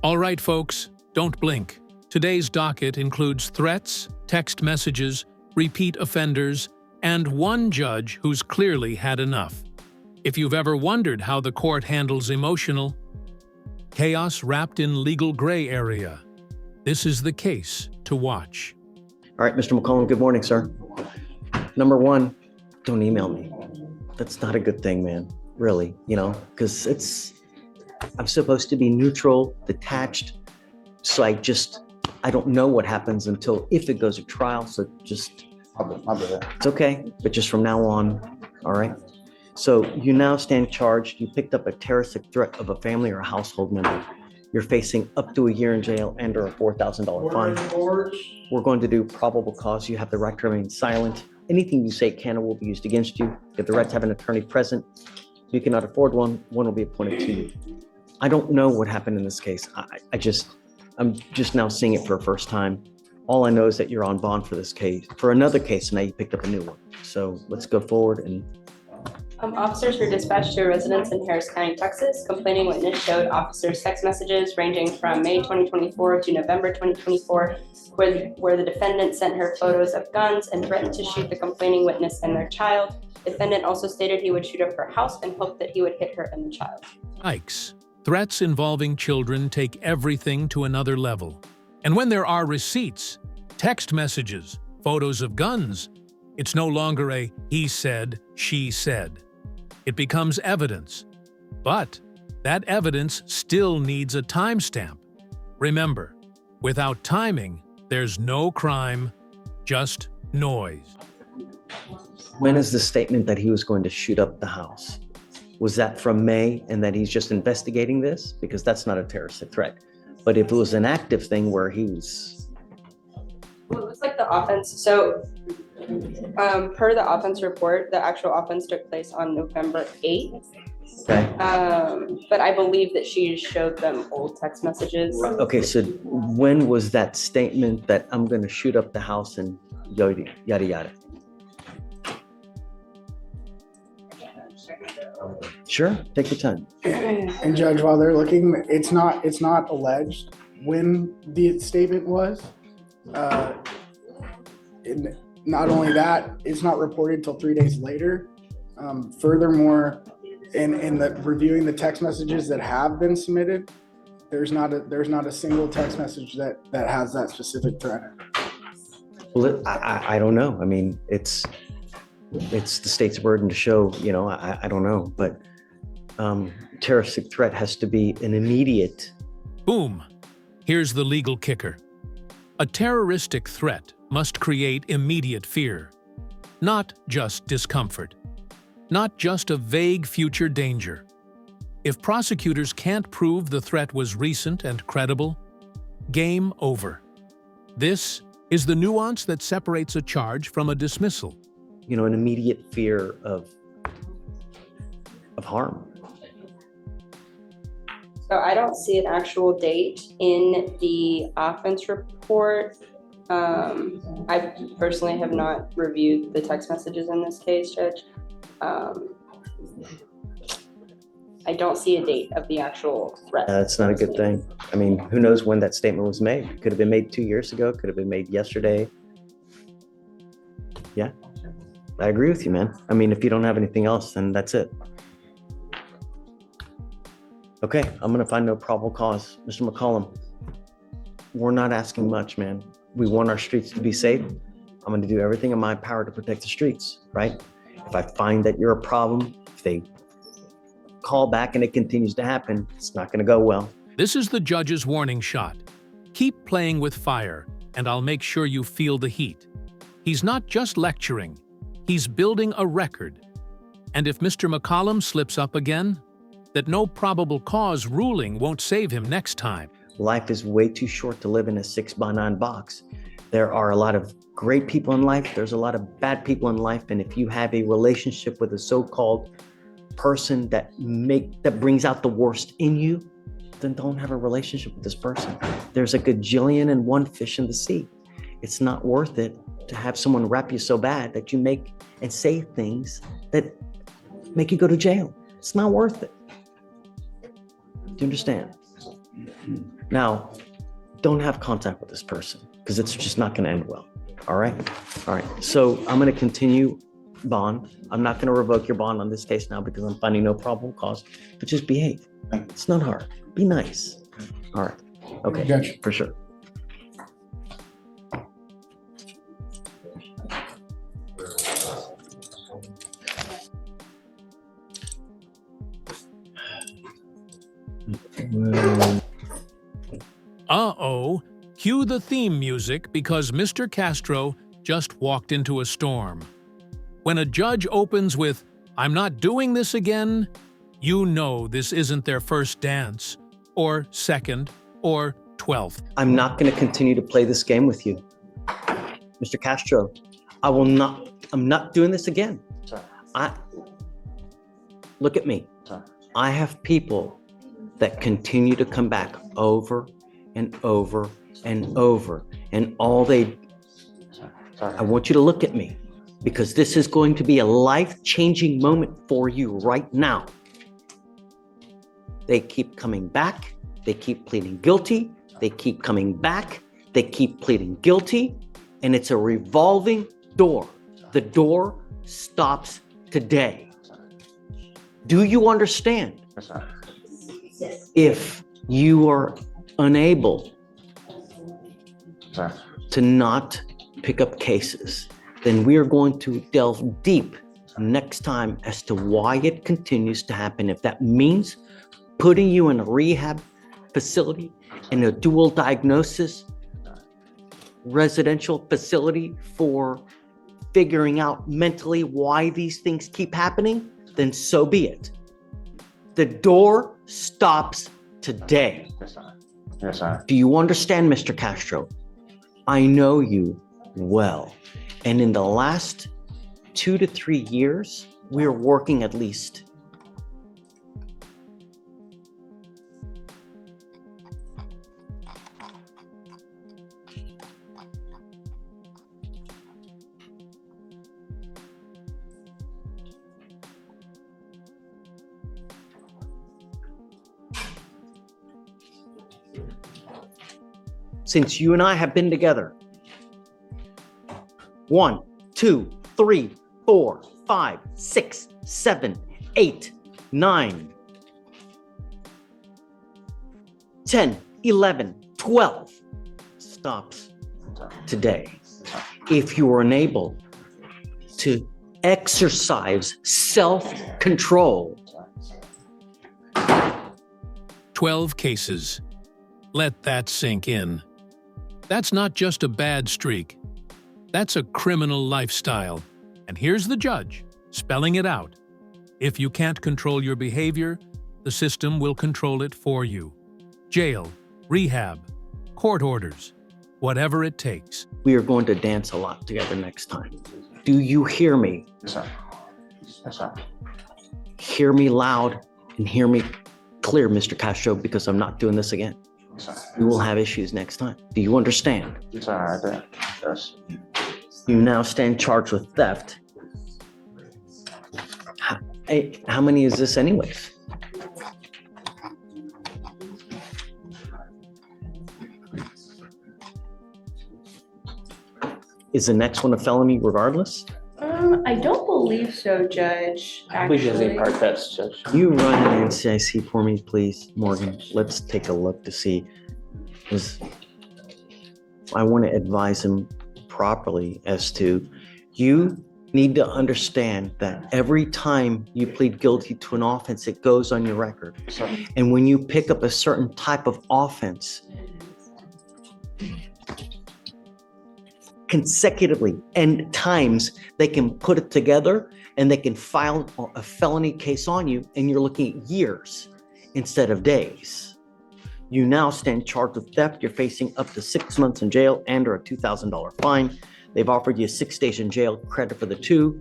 All right, folks, don't blink. Today's docket includes threats, text messages, repeat offenders, and one judge who's clearly had enough. If you've ever wondered how the court handles emotional chaos wrapped in legal gray area, this is the case to watch. All right, Mr. McCullum, good morning, sir. Number one, don't email me. That's not a good thing, man. Really, because I'm supposed to be neutral, detached. So I don't know what happens until if it goes to trial. So I'll do that. It's okay, but just from now on, all right? So you now stand charged. You picked up a terroristic threat of a family or a household member. You're facing up to a year in jail and or a $4,000 fine. We're going to do probable cause. You have the right to remain silent. Anything you say can or will be used against you. You have the right to have an attorney present. If you cannot afford one, one will be appointed to you. I don't know what happened in this case. I'm just now seeing it for a first time. All I know is that you're on bond for this case, for another case, and now you picked up a new one. So let's go forward and. Officers were dispatched to a residence in Harris County, Texas. Complaining witness showed officers text messages ranging from May 2024 to November 2024, where the defendant sent her photos of guns and threatened to shoot the complaining witness and their child. Defendant also stated he would shoot up her house and hoped that he would hit her and the child. Yikes. Threats involving children take everything to another level. And when there are receipts, text messages, photos of guns, it's no longer a he said, she said. It becomes evidence. But that evidence still needs a timestamp. Remember, without timing, there's no crime, just noise. When is the statement that he was going to shoot up the house? Was that from May and that he's just investigating this? Because that's not a terroristic threat. But if it was an active thing where he was... Well, it was like the offense. So per the offense report, the actual offense took place on November 8th. Okay. But I believe that she showed them old text messages. Okay, so when was that statement that I'm going to shoot up the house and yada, yada, yada? Sure, take your time. And Judge, while they're looking, it's not alleged when the statement was. And not only that, it's not reported till 3 days later. Furthermore, in the reviewing the text messages that have been submitted, there's not a single text message that has that specific threat. Well, I don't know. I mean, it's the state's burden to show, I don't know, but terroristic threat has to be an immediate. Boom. Here's the legal kicker. A terroristic threat must create immediate fear, not just discomfort, not just a vague future danger. If prosecutors can't prove the threat was recent and credible, game over. This is the nuance that separates a charge from a dismissal. An immediate fear of harm. So I don't see an actual date in the offense report. I personally have not reviewed the text messages in this case, Judge. I don't see a date of the actual threat. That's not a good thing. I mean, who knows when that statement was made? Could have been made 2 years ago. Could have been made yesterday. Yeah, I agree with you, man. I mean, if you don't have anything else, then that's it. Okay, I'm gonna find no probable cause. Mr. McCullum, we're not asking much, man. We want our streets to be safe. I'm gonna do everything in my power to protect the streets, right? If I find that you're a problem, if they call back and it continues to happen, it's not gonna go well. This is the judge's warning shot. Keep playing with fire, and I'll make sure you feel the heat. He's not just lecturing, he's building a record. And if Mr. McCullum slips up again, that no probable cause ruling won't save him next time. Life is way too short to live in a 6x9 box. There are a lot of great people in life. There's a lot of bad people in life. And if you have a relationship with a so-called person that brings out the worst in you, then don't have a relationship with this person. There's a gajillion and one fish in the sea. It's not worth it to have someone rap you so bad that you make and say things that make you go to jail. It's not worth it. Do you understand? Now, don't have contact with this person because it's just not going to end well. All right. All right. So I'm going to continue bond. I'm not going to revoke your bond on this case now because I'm finding no probable cause, but just behave. It's not hard. Be nice. All right. Okay. Judge. For sure. Uh-oh, cue the theme music because Mr. Castro just walked into a storm. When a judge opens with, "I'm not doing this again," you know this isn't their first dance, or second, or 12th. I'm not going to continue to play this game with you. Mr. Castro, I'm not doing this again. Sir. Look at me. Sir. I have people that continue to come back over and over and over, and all they, Sorry. I want you to look at me because this is going to be a life-changing moment for you right now. They keep coming back. They keep pleading guilty. They keep coming back. They keep pleading guilty. And it's a revolving door. The door stops today. Do you understand? Yes, sir. If you are unable Sir. to not pick up cases, then we are going to delve deep next time as to why it continues to happen. If that means putting you in a rehab facility, in a dual diagnosis residential facility for figuring out mentally why these things keep happening, then so be it. The door stops today. Yes, sir. Yes, sir. Do you understand, Mr. Castro? I know you well. And in the last 2 to 3 years, we're working at least since you and I have been together. 1, 2, 3, 4, 5, 6, 7, 8, 9, 10, 11, 12 stops today. If you are unable to exercise self-control, 12 cases. Let that sink in. That's not just a bad streak. That's a criminal lifestyle. And here's the judge, spelling it out. If you can't control your behavior, the system will control it for you. Jail, rehab, court orders, whatever it takes. we are going to dance a lot together next time. Do you hear me? Yes, sir. Yes, sir. Hear me loud and hear me clear, Mr. Castro, because I'm not doing this again. Yes, sir. We will have issues next time. Do you understand? Yes, sir. I do. Yes. You now stand charged with theft. How many is this anyways? Is the next one a felony regardless? I don't believe so, Judge, actually. thefts, Judge. You run an NCIC for me, please, Morgan. Let's take a look to see. I want to advise him properly as to, you need to understand that every time you plead guilty to an offense, it goes on your record. Yes, sir. And when you pick up a certain type of offense consecutively and times, they can put it together and they can file a felony case on you, and you're looking at years instead of days. You now stand charged with theft. You're facing up to 6 months in jail and or a $2,000 fine. They've offered you 6 days in jail credit for the 2.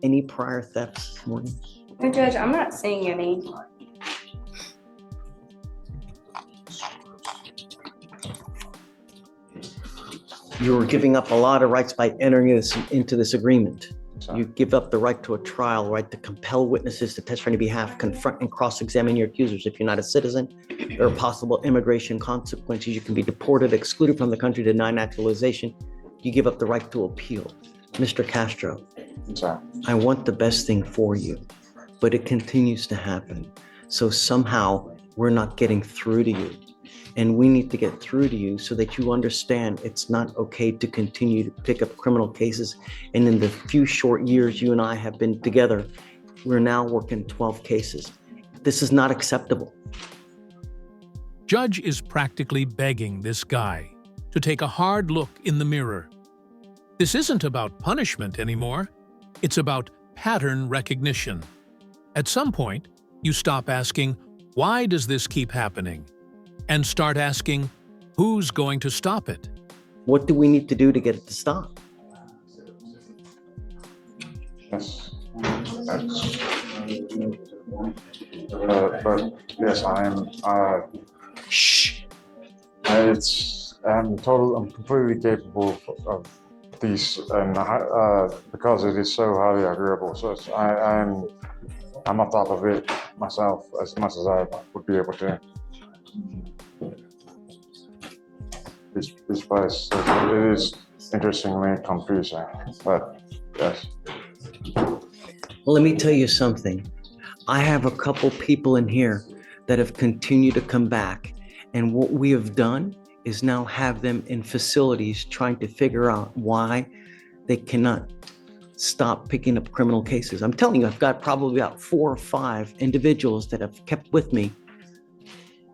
Any prior thefts, Morgan? No, Judge, I'm not seeing any. You're giving up a lot of rights by entering into this agreement. Yes, sir. You give up the right to a trial, right to compel witnesses to testify on your behalf, confront and cross-examine your accusers. If you're not a citizen, There are possible immigration consequences. You can be deported, excluded from the country, denied naturalization. You give up the right to appeal. Mr. Castro, Yes, sir. I want the best thing for you, but it continues to happen. So somehow we're not getting through to you. And we need to get through to you so that you understand it's not okay to continue to pick up criminal cases. And in the few short years you and I have been together, we're now working 12 cases. This is not acceptable. Judge is practically begging this guy to take a hard look in the mirror. This isn't about punishment anymore. It's about pattern recognition. At some point, you stop asking, why does this keep happening? And start asking, who's going to stop it? What do we need to do to get it to stop? Yes. That's, but yes, Shh. I'm completely capable of these, and because it is so highly agreeable. So I'm on top of it myself as much as I would be able to. This place, it is interestingly confusing, but yes. Well, let me tell you something. I have a couple people in here that have continued to come back. And what we have done is now have them in facilities trying to figure out why they cannot stop picking up criminal cases. I'm telling you, I've got probably about 4 or 5 individuals that have kept with me.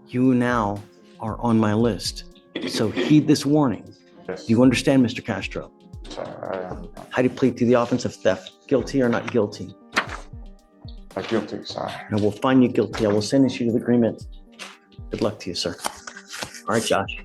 You now are on my list. So heed this warning. Yes. Do you understand, Mr. Castro? So, How do you plead to the offense of theft? Guilty or not guilty? guilty, sorry. And we'll find you guilty. I will sentence you to the agreement. Good luck to you, sir. All right, Josh.